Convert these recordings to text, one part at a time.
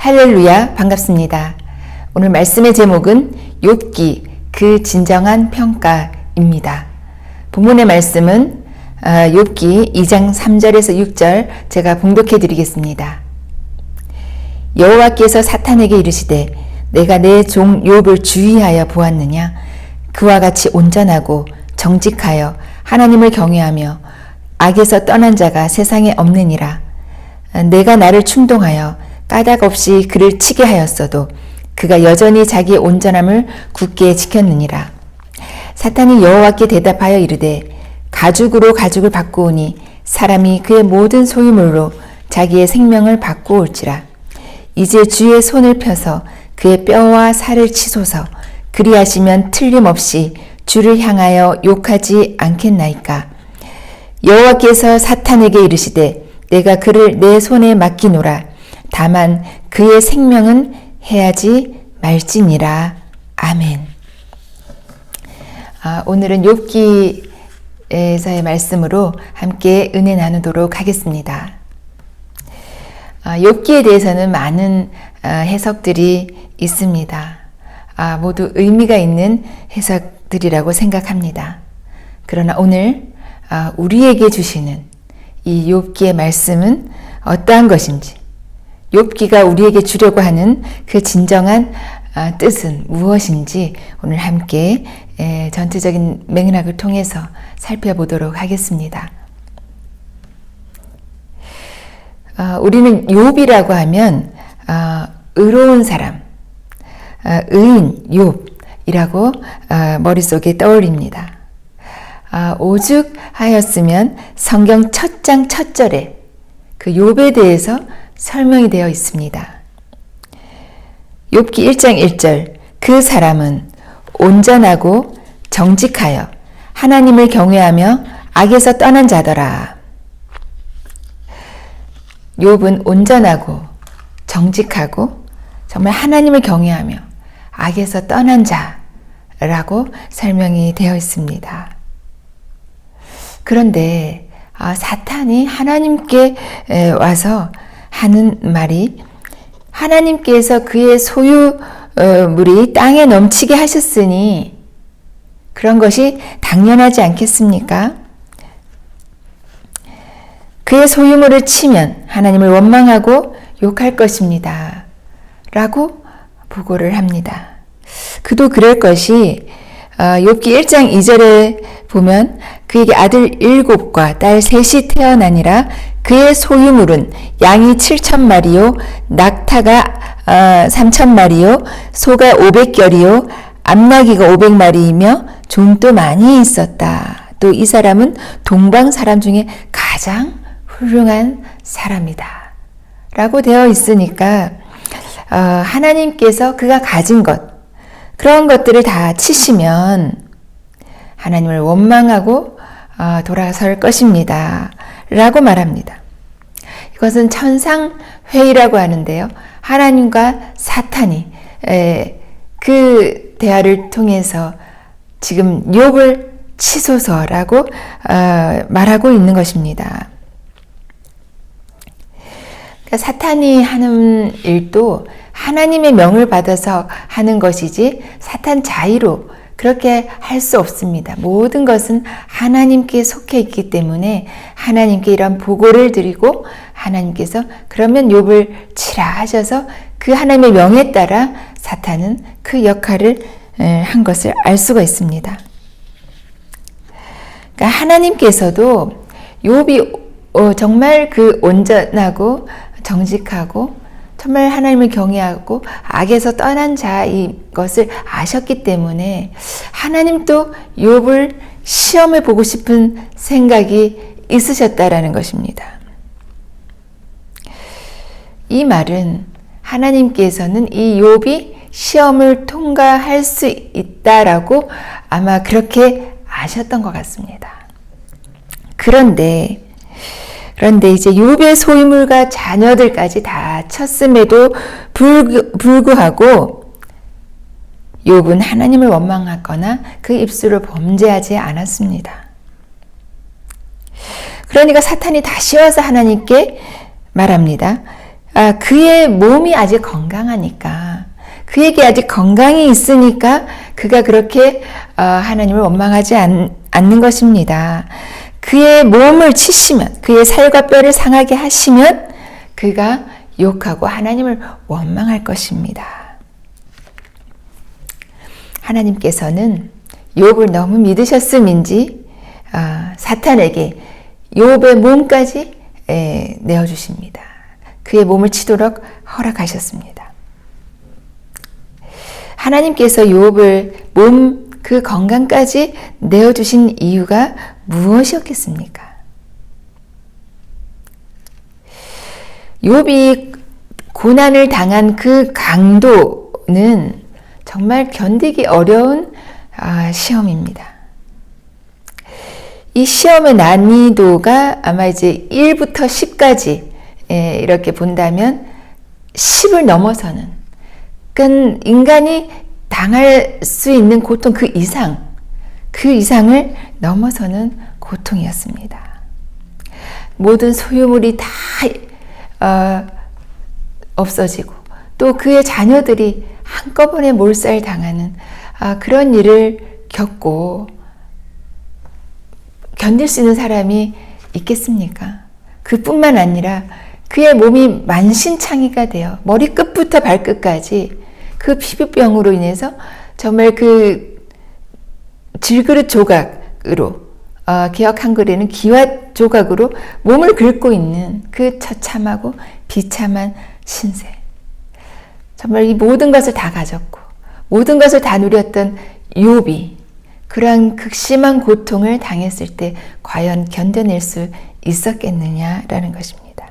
할렐루야, 반갑습니다. 오늘 말씀의 제목은 욥기 그 진정한 평가입니다. 본문의 말씀은 욥기 2장 3절에서 6절 제가 봉독해 드리겠습니다. 여호와께서 사탄에게 이르시되 내가 내 종 욥을 주의하여 보았느냐? 그와 같이 온전하고 정직하여 하나님을 경외하며 악에서 떠난 자가 세상에 없느니라. 내가 나를 충동하여 까닭 없이 그를 치게 하였어도 그가 여전히 자기의 온전함을 굳게 지켰느니라. 사탄이 여호와께 대답하여 이르되 가죽으로 가죽을 바꾸오니 사람이 그의 모든 소유물로 자기의 생명을 바꾸올지라. 이제 주의 손을 펴서 그의 뼈와 살을 치소서. 그리하시면 틀림없이 주를 향하여 욕하지 않겠나이까. 여호와께서 사탄에게 이르시되 내가 그를 내 손에 맡기노라. 다만 그의 생명은 해하지 말지니라. 아멘. 오늘은 욥기에서의 말씀으로 함께 은혜 나누도록 하겠습니다. 욥기에 대해서는 많은 해석들이 있습니다. 모두 의미가 있는 해석들이라고 생각합니다. 그러나 오늘 우리에게 주시는 이 욥기의 말씀은 어떠한 것인지, 욥기가 우리에게 주려고 하는 그 진정한 뜻은 무엇인지 오늘 함께 전체적인 맥락을 통해서 살펴보도록 하겠습니다. 우리는 욥이라고 하면 의로운 사람, 의인 욥이라고 머릿속에 떠올립니다. 오죽하였으면 성경 첫 장 첫 절에 그 욥에 대해서 설명이 되어 있습니다. 욥기 1장 1절 그 사람은 온전하고 정직하여 하나님을 경외하며 악에서 떠난 자더라. 욥은 온전하고 정직하고 정말 하나님을 경외하며 악에서 떠난 자라고 설명이 되어 있습니다. 그런데 사탄이 하나님께 와서 하는 말이 하나님께서 그의 소유물이 땅에 넘치게 하셨으니 그런 것이 당연하지 않겠습니까? 그의 소유물을 치면 하나님을 원망하고 욕할 것입니다. 라고 보고를 합니다. 그도 그럴 것이 욥기 1장 2절에 보면 그에게 아들 7과 딸 3이 태어나니라. 그의 소유물은 양이 7,000마리요 낙타가 3,000마리요 소가 500결이요 암나귀가 500마리이며 종도 많이 있었다. 또 이 사람은 동방 사람 중에 가장 훌륭한 사람이다 라고 되어 있으니까 하나님께서 그가 가진 것, 그런 것들을 다 치시면 하나님을 원망하고 돌아설 것입니다 라고 말합니다. 이것은 천상회의라고 하는데요. 하나님과 사탄이 그 대화를 통해서 지금 욥을 치소서라고 말하고 있는 것입니다. 그러니까 사탄이 하는 일도 하나님의 명을 받아서 하는 것이지 사탄 자의로 그렇게 할 수 없습니다. 모든 것은 하나님께 속해 있기 때문에 하나님께 이런 보고를 드리고 하나님께서 그러면 욥을 치라 하셔서 그 하나님의 명에 따라 사탄은 그 역할을 한 것을 알 수가 있습니다. 그러니까 하나님께서도 욥이 정말 그 온전하고 정직하고 정말 하나님을 경외하고 악에서 떠난 자의 것을 아셨기 때문에 하나님도 욥을 시험해 보고 싶은 생각이 있으셨다라는 것입니다. 이 말은 하나님께서는 이 욥이 시험을 통과할 수 있다라고 아마 그렇게 아셨던 것 같습니다. 그런데 이제 욥의 소유물과 자녀들까지 다 쳤음에도 불구하고 욥은 하나님을 원망하거나 그 입술로 범죄하지 않았습니다. 그러니까 사탄이 다시 와서 하나님께 말합니다. 그의 몸이 아직 건강하니까, 그에게 아직 건강이 있으니까 그가 그렇게 하나님을 원망하지 않는 것입니다. 그의 몸을 치시면, 그의 살과 뼈를 상하게 하시면 그가 욕하고 하나님을 원망할 것입니다. 하나님께서는 욥을 너무 믿으셨음인지 사탄에게 욥의 몸까지 내어주십니다. 그의 몸을 치도록 허락하셨습니다. 하나님께서 욥을 몸 그 건강까지 내어주신 이유가 무엇이었겠습니까? 욥이 고난을 당한 그 강도는 정말 견디기 어려운 시험입니다. 이 시험의 난이도가 아마 이제 1부터 10까지 이렇게 본다면 10을 넘어서는, 그러니까 인간이 당할 수 있는 고통 그 이상을 넘어서는 고통이었습니다. 모든 소유물이 다 없어지고 또 그의 자녀들이 한꺼번에 몰살당하는 그런 일을 겪고 견딜 수 있는 사람이 있겠습니까? 그뿐만 아니라 그의 몸이 만신창이가 되어 머리끝부터 발끝까지 그 피부병으로 인해서 정말 그 질그릇 조각으로, 개역 한글에는 기와 조각으로 몸을 긁고 있는 그 처참하고 비참한 신세. 정말 이 모든 것을 다 가졌고 모든 것을 다 누렸던 욥이 그러한 극심한 고통을 당했을 때 과연 견뎌낼 수 있었겠느냐라는 것입니다.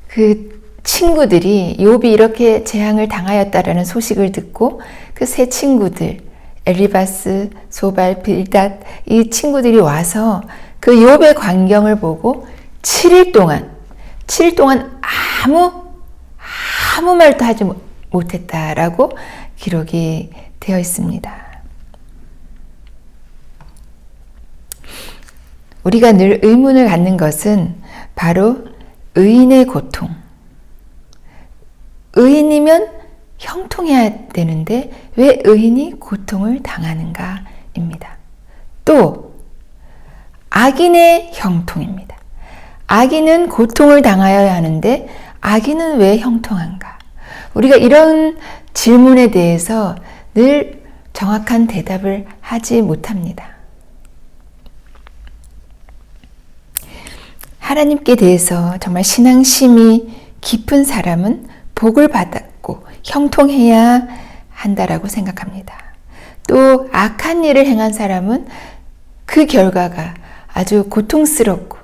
그 친구들이 욥이 이렇게 재앙을 당하였다라는 소식을 듣고 그 세 친구들 엘리바스, 소발, 빌닷 이 친구들이 와서 그 욥의 광경을 보고 7일 동안 아무 말도 하지 못했다라고 기록이 되어 있습니다. 우리가 늘 의문을 갖는 것은 바로 의인의 고통. 의인이면 형통해야 되는데 왜 의인이 고통을 당하는가입니다. 또 악인의 형통입니다. 악인은 고통을 당하여야 하는데 악인은 왜 형통한가? 우리가 이런 질문에 대해서 늘 정확한 대답을 하지 못합니다. 하나님께 대해서 정말 신앙심이 깊은 사람은 복을 받았고 형통해야 한다라고 생각합니다. 또 악한 일을 행한 사람은 그 결과가 아주 고통스럽고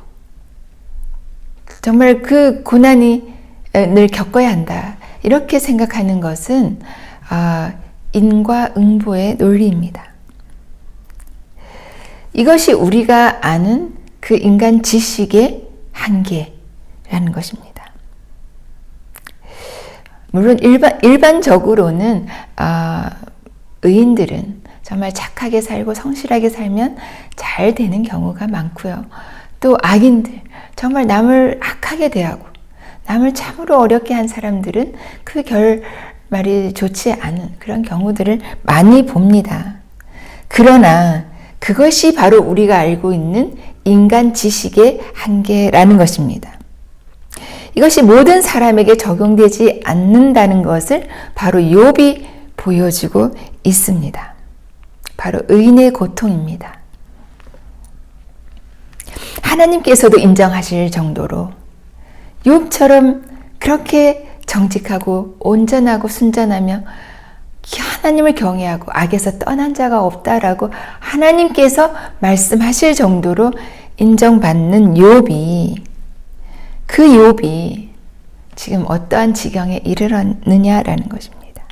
정말 그 고난이 늘 겪어야 한다. 이렇게 생각하는 것은 인과응보의 논리입니다. 이것이 우리가 아는 그 인간 지식의 한계라는 것입니다. 물론 일반적으로는 의인들은 정말 착하게 살고 성실하게 살면 잘 되는 경우가 많고요. 또 악인들, 정말 남을 악하게 대하고 남을 참으로 어렵게 한 사람들은 그 결말이 좋지 않은 그런 경우들을 많이 봅니다. 그러나 그것이 바로 우리가 알고 있는 인간 지식의 한계라는 것입니다. 이것이 모든 사람에게 적용되지 않는다는 것을 바로 욥이 보여주고 있습니다. 바로 의인의 고통입니다. 하나님께서도 인정하실 정도로 욥처럼 그렇게 정직하고 온전하고 순전하며 하나님을 경외하고 악에서 떠난 자가 없다라고 하나님께서 말씀하실 정도로 인정받는 욥이, 그 욥이 지금 어떠한 지경에 이르렀느냐라는 것입니다.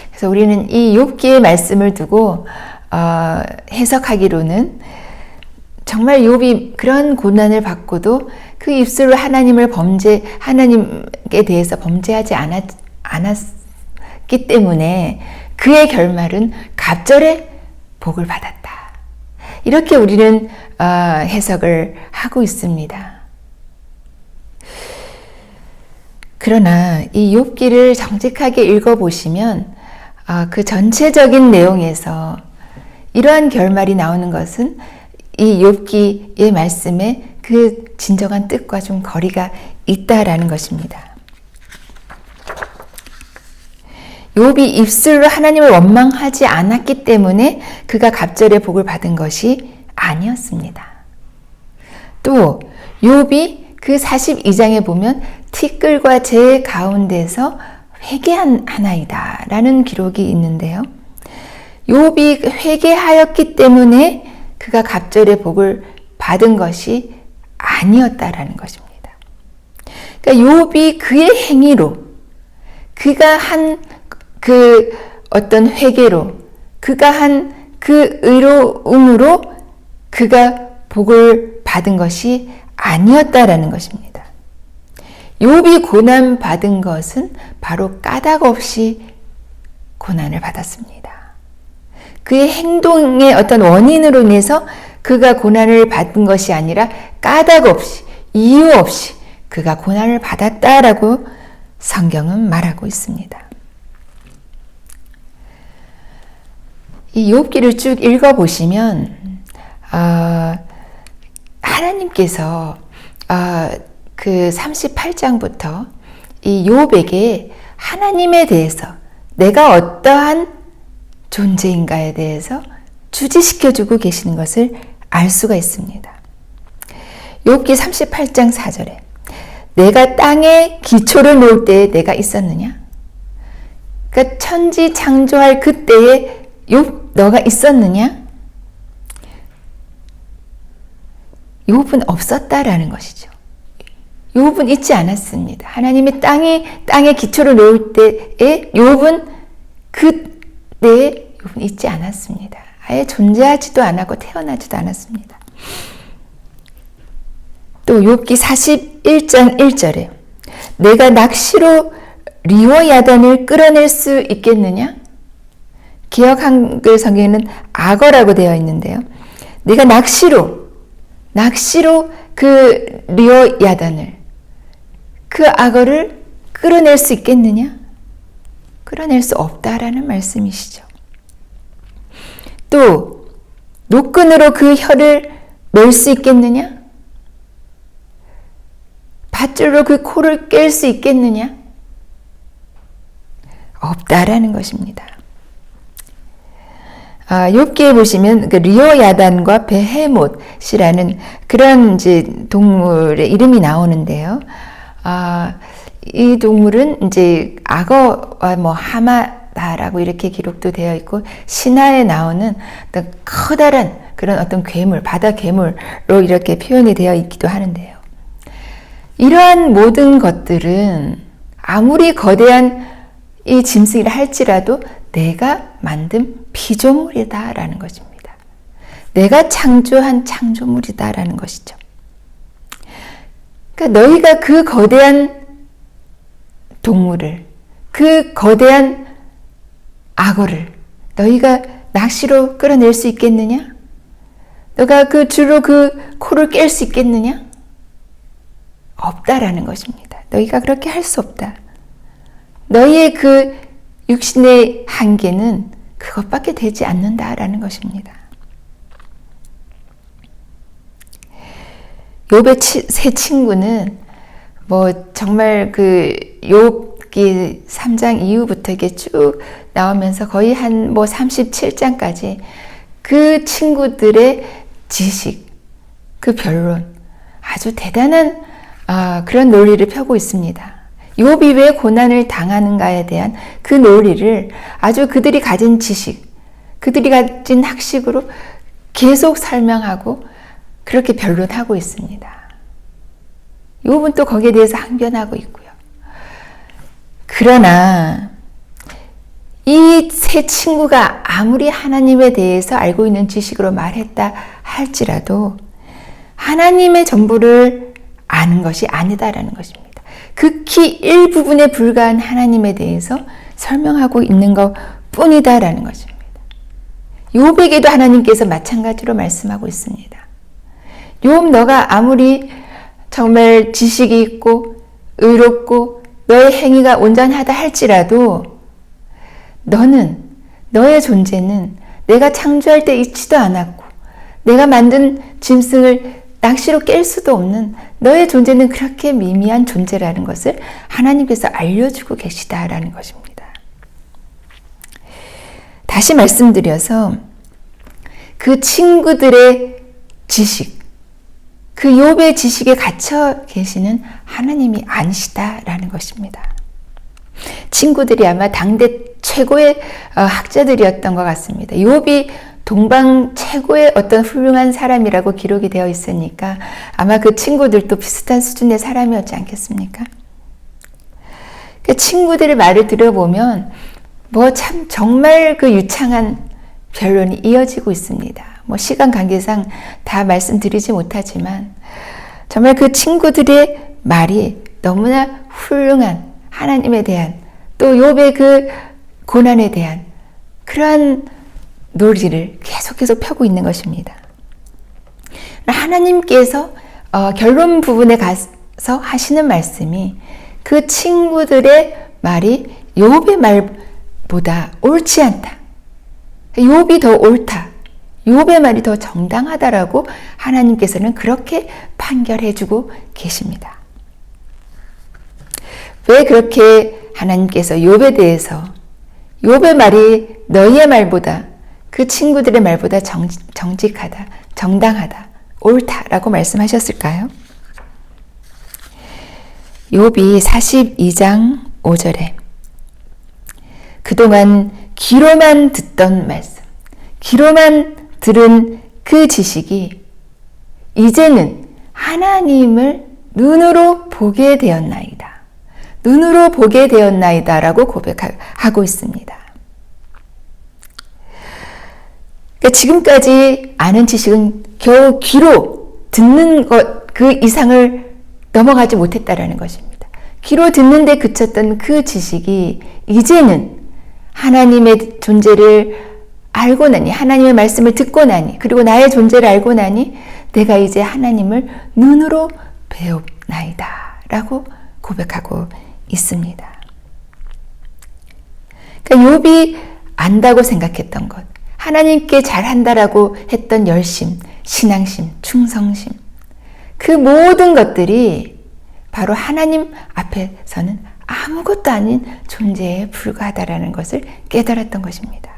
그래서 우리는 이 욥기의 말씀을 두고 해석하기로는 정말 욥이 그런 고난을 받고도 그 입술로 하나님께 대해서 범죄하지 않았기 때문에 그의 결말은 갑절의 복을 받았다. 이렇게 우리는 해석을 하고 있습니다. 그러나 이 욥기를 정직하게 읽어보시면 그 전체적인 내용에서 이러한 결말이 나오는 것은 이 욥기의 말씀에 그 진정한 뜻과 좀 거리가 있다라는 것입니다. 욥이 입술로 하나님을 원망하지 않았기 때문에 그가 갑절의 복을 받은 것이 아니었습니다. 또 욥이 그 42장에 보면 티끌과 재 가운데서 회개한 하나이다 라는 기록이 있는데요. 욥이 회개하였기 때문에 그가 갑절의 복을 받은 것이 아니었다라는 것입니다. 그러니까 욥이 그의 행위로, 그가 한 그 어떤 회개로, 그가 한 그 의로움으로 그가 복을 받은 것이 아니었다라는 것입니다. 욥이 고난 받은 것은 바로 까닭 없이 고난을 받았습니다. 그의 행동의 어떤 원인으로 인해서 그가 고난을 받은 것이 아니라 까닭 없이, 이유 없이 그가 고난을 받았다라고 성경은 말하고 있습니다. 이 욥기를 쭉 읽어보시면 하나님께서 그 38장부터 이 욥에게 하나님에 대해서 내가 어떠한 존재인가에 대해서 주지시켜주고 계시는 것을 알 수가 있습니다. 욥기 38장 4절에 내가 땅에 기초를 놓을 때에 내가 있었느냐? 그러니까 천지 창조할 그때에 욥 너가 있었느냐? 욥은 없었다라는 것이죠. 욥은 있지 않았습니다. 하나님이 땅에 기초를 놓을 때에 욥은 그때에 욥은 있지 않았습니다. 아예 존재하지도 않았고 태어나지도 않았습니다. 또 욥기 41장 1절에 내가 낚시로 리워야단을 끌어낼 수 있겠느냐? 기역 한글 성경에는 악어라고 되어 있는데요. 내가 낚시로 그 리워야단을, 그 악어를 끌어낼 수 있겠느냐? 끌어낼 수 없다라는 말씀이시죠. 또 노끈으로 그 혀를 멜 수 있겠느냐? 밧줄로 그 코를 깰 수 있겠느냐? 없다라는 것입니다. 욥기에 보시면 그 리오야단과 베헤못이라는 그런 이제 동물의 이름이 나오는데요. 이 동물은 이제 악어와 뭐 하마다라고 이렇게 기록도 되어 있고 신화에 나오는 어떤 커다란 그런 어떤 괴물, 바다 괴물로 이렇게 표현이 되어 있기도 하는데요. 이러한 모든 것들은 아무리 거대한 이 짐승이라 할지라도 내가 만든 피조물이다라는 것입니다. 내가 창조한 창조물이다라는 것이죠. 그러니까 너희가 그 거대한 동물을, 그 거대한 악어를 너희가 낚시로 끌어낼 수 있겠느냐? 너가 그 줄로 그 코를 깰 수 있겠느냐? 없다라는 것입니다. 너희가 그렇게 할 수 없다. 너희의 그 육신의 한계는 그것밖에 되지 않는다라는 것입니다. 욥의 세 친구는 뭐 정말 그 욥기 3장 이후부터 이게 쭉 나오면서 거의 한 뭐 37장까지 그 친구들의 지식, 그 변론, 아주 대단한 그런 논리를 펴고 있습니다. 욥이 왜 고난을 당하는가에 대한 그 논리를 아주 그들이 가진 지식, 그들이 가진 학식으로 계속 설명하고 그렇게 변론하고 있습니다. 욥은 또 거기에 대해서 항변하고 있고요. 그러나 이 세 친구가 아무리 하나님에 대해서 알고 있는 지식으로 말했다 할지라도 하나님의 전부를 아는 것이 아니다라는 것입니다. 극히 일부분에 불과한 하나님에 대해서 설명하고 있는 것 뿐이다라는 것입니다. 욥에게도 하나님께서 마찬가지로 말씀하고 있습니다. 욥 너가 아무리 정말 지식이 있고 의롭고 너의 행위가 온전하다 할지라도 너의 존재는 내가 창조할 때 있지도 않았고 내가 만든 짐승을 낚시로 깰 수도 없는 너의 존재는 그렇게 미미한 존재라는 것을 하나님께서 알려주고 계시다라는 것입니다. 다시 말씀드려서 그 친구들의 지식, 그 욥의 지식에 갇혀 계시는 하나님이 아니시다라는 것입니다. 친구들이 아마 당대 최고의 학자들이었던 것 같습니다. 욥이 동방 최고의 어떤 훌륭한 사람이라고 기록이 되어 있으니까 아마 그 친구들도 비슷한 수준의 사람이었지 않겠습니까? 그 친구들의 말을 들어보면 참 정말 그 유창한 변론이 이어지고 있습니다. 시간 관계상 다 말씀드리지 못하지만 정말 그 친구들의 말이 너무나 훌륭한 하나님에 대한 또 욥의 그 고난에 대한 그러한 논리를 계속 펴고 있는 것입니다. 하나님께서 결론 부분에 가서 하시는 말씀이 그 친구들의 말이 욥의 말보다 옳지 않다. 욥이 더 옳다. 욥의 말이 더 정당하다라고 하나님께서는 그렇게 판결해주고 계십니다. 왜 그렇게 하나님께서 욥에 대해서 욥의 말이 너희의 말보다 그 친구들의 말보다 정직하다, 정당하다, 옳다라고 말씀하셨을까요? 욥이 42장 5절에 그동안 귀로만 듣던 말씀, 귀로만 들은 그 지식이 이제는 하나님을 눈으로 보게 되었나이다. 눈으로 보게 되었나이다 라고 고백하고 있습니다. 그러니까 지금까지 아는 지식은 겨우 귀로 듣는 것 그 이상을 넘어가지 못했다라는 것입니다. 귀로 듣는데 그쳤던 그 지식이 이제는 하나님의 존재를 알고 나니, 하나님의 말씀을 듣고 나니, 그리고 나의 존재를 알고 나니 내가 이제 하나님을 눈으로 배웁나이다 라고 고백하고 있습니다. 그러니까 욥이 안다고 생각했던 것, 하나님께 잘한다라고 했던 열심, 신앙심, 충성심, 그 모든 것들이 바로 하나님 앞에서는 아무것도 아닌 존재에 불과하다라는 것을 깨달았던 것입니다.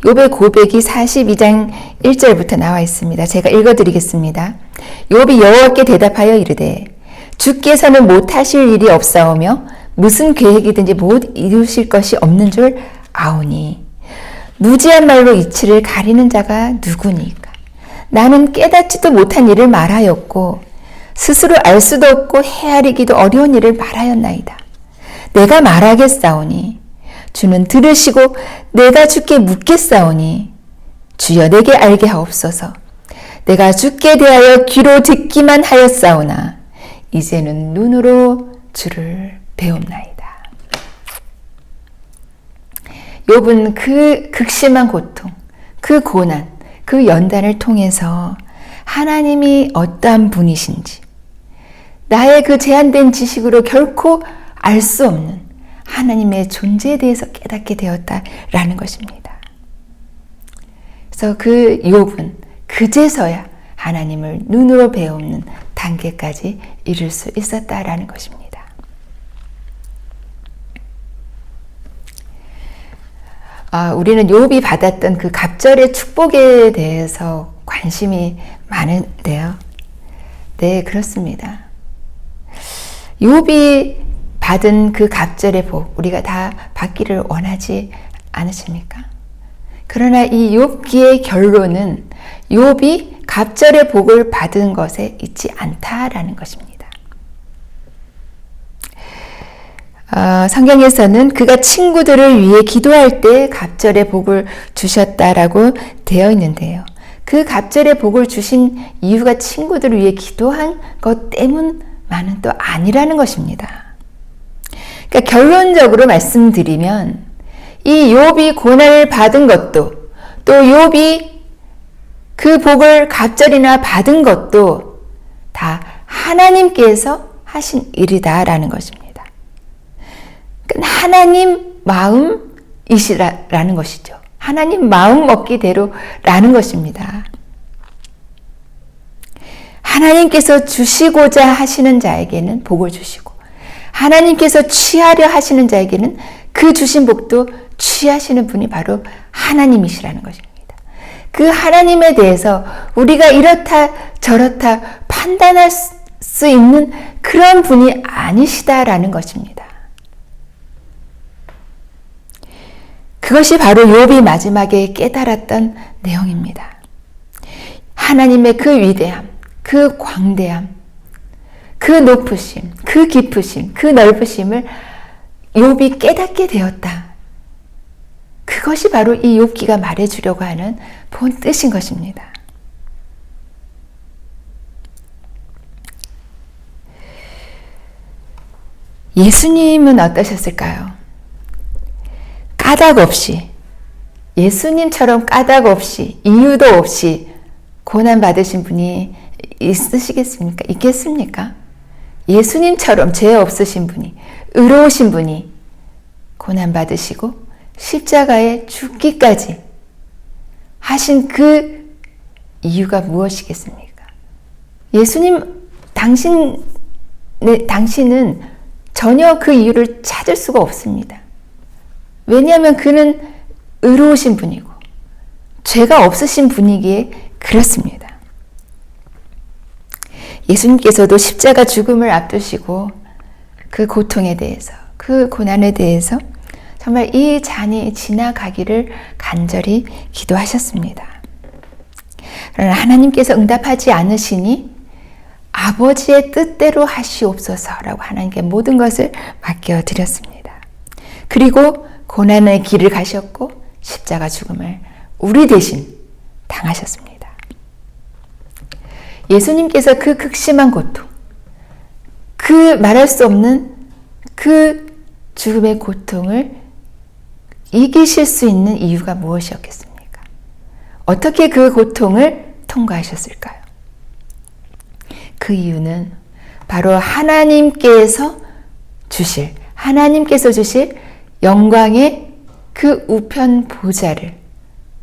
욥의 고백이 42장 1절부터 나와 있습니다. 제가 읽어드리겠습니다. 욥이 여호와께 대답하여 이르되 주께서는 못하실 일이 없사오며 무슨 계획이든지 못 이루실 것이 없는 줄 아오니 무지한 말로 이치를 가리는 자가 누구니까? 나는 깨닫지도 못한 일을 말하였고 스스로 알 수도 없고 헤아리기도 어려운 일을 말하였나이다. 내가 말하겠사오니 주는 들으시고 내가 주께 묻겠사오니 주여 내게 알게 하옵소서. 내가 주께 대하여 귀로 듣기만 하였사오나 이제는 눈으로 주를 배웁나이다. 욥은 그 극심한 고통, 그 고난, 그 연단을 통해서 하나님이 어떠한 분이신지 나의 그 제한된 지식으로 결코 알 수 없는 하나님의 존재에 대해서 깨닫게 되었다라는 것입니다. 그래서 그 욥은 그제서야 하나님을 눈으로 배우는 단계까지 이룰 수 있었다라는 것입니다. 우리는 욥이 받았던 그 갑절의 축복에 대해서 관심이 많은데요. 네, 그렇습니다. 욥이 받은 그 갑절의 복, 우리가 다 받기를 원하지 않으십니까? 그러나 이 욥기의 결론은 욥이 갑절의 복을 받은 것에 있지 않다라는 것입니다. 성경에서는 그가 친구들을 위해 기도할 때 갑절의 복을 주셨다라고 되어 있는데요. 그 갑절의 복을 주신 이유가 친구들을 위해 기도한 것 때문만은 또 아니라는 것입니다. 그러니까 결론적으로 말씀드리면 이 욥이 고난을 받은 것도 또 욥이 그 복을 갑절이나 받은 것도 다 하나님께서 하신 일이다라는 것입니다. 하나님 마음이시라는 것이죠. 하나님 마음 먹기대로라는 것입니다. 하나님께서 주시고자 하시는 자에게는 복을 주시고 하나님께서 취하려 하시는 자에게는 그 주신 복도 취하시는 분이 바로 하나님이시라는 것입니다. 그 하나님에 대해서 우리가 이렇다 저렇다 판단할 수 있는 그런 분이 아니시다라는 것입니다. 그것이 바로 욥이 마지막에 깨달았던 내용입니다. 하나님의 그 위대함, 그 광대함, 그 높으심, 그 깊으심, 그 넓으심을 욥이 깨닫게 되었다. 그것이 바로 이 욥기가 말해주려고 하는 본 뜻인 것입니다. 예수님은 어떠셨을까요? 까닭 없이, 예수님처럼 까닭 없이, 이유도 없이 고난받으신 분이 있으시겠습니까? 있겠습니까? 예수님처럼 죄 없으신 분이, 의로우신 분이 고난받으시고 십자가에 죽기까지 하신 그 이유가 무엇이겠습니까? 예수님, 당신은 전혀 그 이유를 찾을 수가 없습니다. 왜냐하면 그는 의로우신 분이고 죄가 없으신 분이기에 그렇습니다. 예수님께서도 십자가 죽음을 앞두시고 그 고통에 대해서, 그 고난에 대해서 정말 이 잔이 지나가기를 간절히 기도하셨습니다. 그러나 하나님께서 응답하지 않으시니 아버지의 뜻대로 하시옵소서라고 하나님께 모든 것을 맡겨드렸습니다. 그리고 고난의 길을 가셨고 십자가 죽음을 우리 대신 당하셨습니다. 예수님께서 그 극심한 고통, 그 말할 수 없는 그 죽음의 고통을 이기실 수 있는 이유가 무엇이었겠습니까? 어떻게 그 고통을 통과하셨을까요? 그 이유는 바로 하나님께서 주실 영광의 그 우편 보좌를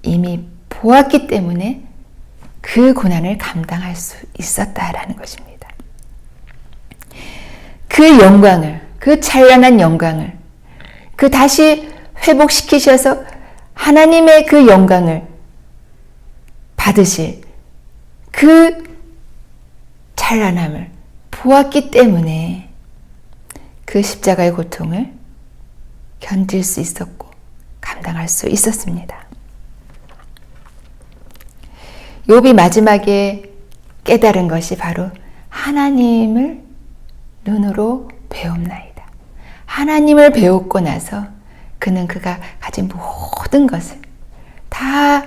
이미 보았기 때문에 그 고난을 감당할 수 있었다라는 것입니다. 그 영광을, 그 찬란한 영광을, 그 다시 회복시키셔서 하나님의 그 영광을 받으실 그 찬란함을 보았기 때문에 그 십자가의 고통을 견딜 수 있었고 감당할 수 있었습니다. 욥이 마지막에 깨달은 것이 바로 하나님을 눈으로 배움나이다. 하나님을 배웠고 나서 그는 그가 가진 모든 것을 다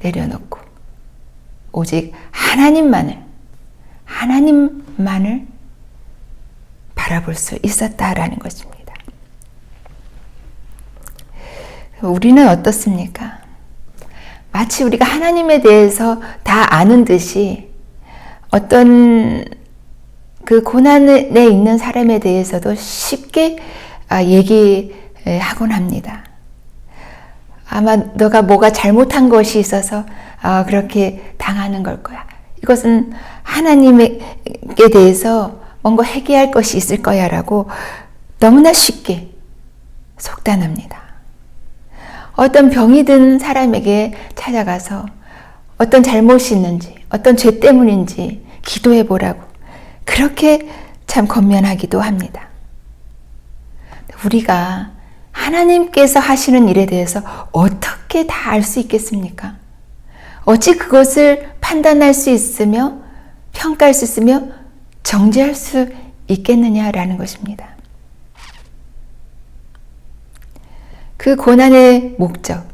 내려놓고 오직 하나님만을 바라볼 수 있었다라는 것입니다. 우리는 어떻습니까? 마치 우리가 하나님에 대해서 다 아는 듯이 어떤 그 고난에 있는 사람에 대해서도 쉽게 얘기하곤 합니다. 아마 너가 뭐가 잘못한 것이 있어서 그렇게 당하는 걸 거야. 이것은 하나님에 대해서 뭔가 회개할 것이 있을 거야 라고 너무나 쉽게 속단합니다. 어떤 병이 든 사람에게 찾아가서 어떤 잘못이 있는지, 어떤 죄 때문인지 기도해 보라고 그렇게 참 권면하기도 합니다. 우리가 하나님께서 하시는 일에 대해서 어떻게 다 알 수 있겠습니까? 어찌 그것을 판단할 수 있으며 평가할 수 있으며 정죄할 수 있겠느냐라는 것입니다. 그 고난의 목적,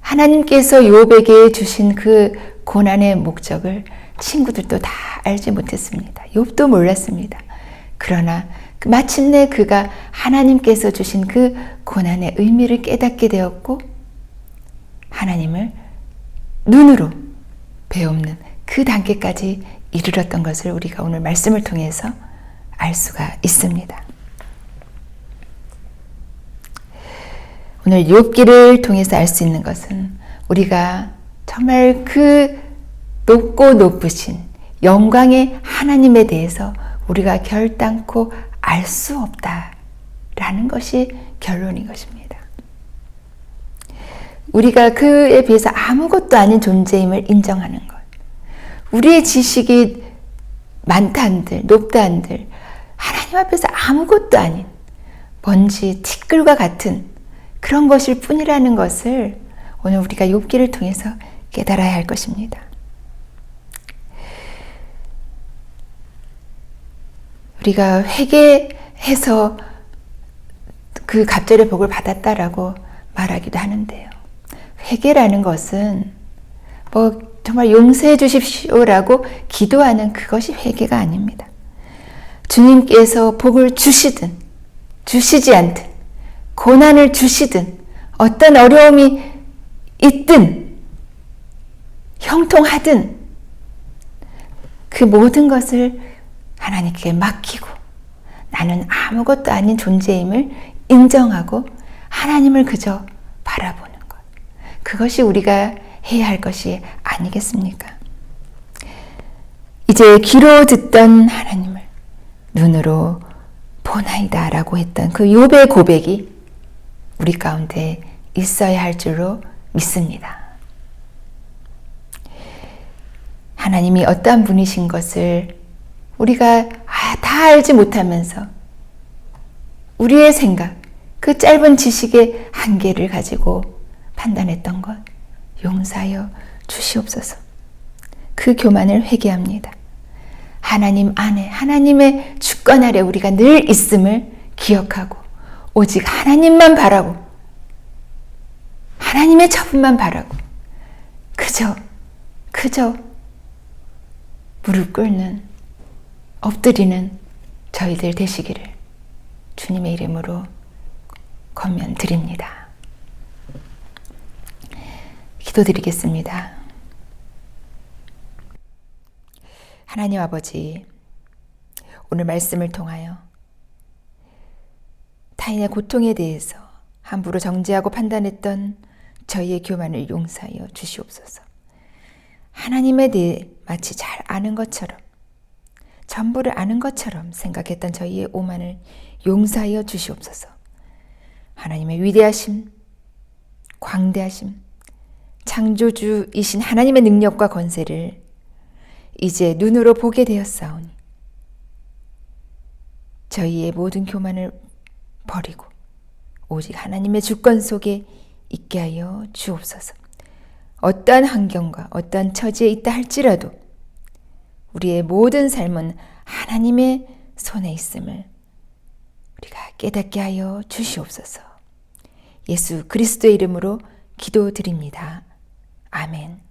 하나님께서 욥에게 주신 그 고난의 목적을 친구들도 다 알지 못했습니다. 욥도 몰랐습니다. 그러나 마침내 그가 하나님께서 주신 그 고난의 의미를 깨닫게 되었고 하나님을 눈으로 배우는 그 단계까지 이르렀던 것을 우리가 오늘 말씀을 통해서 알 수가 있습니다. 오늘 욥기를 통해서 알 수 있는 것은 우리가 정말 그 높고 높으신 영광의 하나님에 대해서 우리가 결단코 알 수 없다라는 것이 결론인 것입니다. 우리가 그에 비해서 아무것도 아닌 존재임을 인정하는 것. 우리의 지식이 많다 한들 높다 한들 하나님 앞에서 아무것도 아닌 먼지 티끌과 같은 그런 것일 뿐이라는 것을 오늘 우리가 욥기를 통해서 깨달아야 할 것입니다. 우리가 회개해서 그 갑절의 복을 받았다라고 말하기도 하는데요. 회개라는 것은 정말 용서해 주십시오라고 기도하는 그것이 회개가 아닙니다. 주님께서 복을 주시든 주시지 않든 고난을 주시든 어떤 어려움이 있든 형통하든 그 모든 것을 하나님께 맡기고 나는 아무것도 아닌 존재임을 인정하고 하나님을 그저 바라보는 것. 그것이 우리가 해야 할 것이 아니겠습니까? 이제 귀로 듣던 하나님을 눈으로 보나이다 라고 했던 그 욥의 고백이 우리 가운데 있어야 할 줄로 믿습니다. 하나님이 어떠한 분이신 것을 우리가 다 알지 못하면서 우리의 생각, 그 짧은 지식의 한계를 가지고 판단했던 것 용서하여 주시옵소서. 그 교만을 회개합니다. 하나님 안에, 하나님의 주권 아래 우리가 늘 있음을 기억하고 오직 하나님만 바라고 하나님의 처분만 바라고 그저 무릎 꿇는 엎드리는 저희들 되시기를 주님의 이름으로 권면드립니다. 기도드리겠습니다. 하나님 아버지, 오늘 말씀을 통하여 타인의 고통에 대해서 함부로 정죄하고 판단했던 저희의 교만을 용서하여 주시옵소서. 하나님에 대해 마치 잘 아는 것처럼 전부를 아는 것처럼 생각했던 저희의 오만을 용서하여 주시옵소서. 하나님의 위대하심, 광대하심, 창조주이신 하나님의 능력과 권세를 이제 눈으로 보게 되었사오니 저희의 모든 교만을 버리고 오직 하나님의 주권 속에 있게 하여 주옵소서. 어떠한 환경과 어떠한 처지에 있다 할지라도 우리의 모든 삶은 하나님의 손에 있음을 우리가 깨닫게 하여 주시옵소서. 예수 그리스도의 이름으로 기도드립니다. 아멘.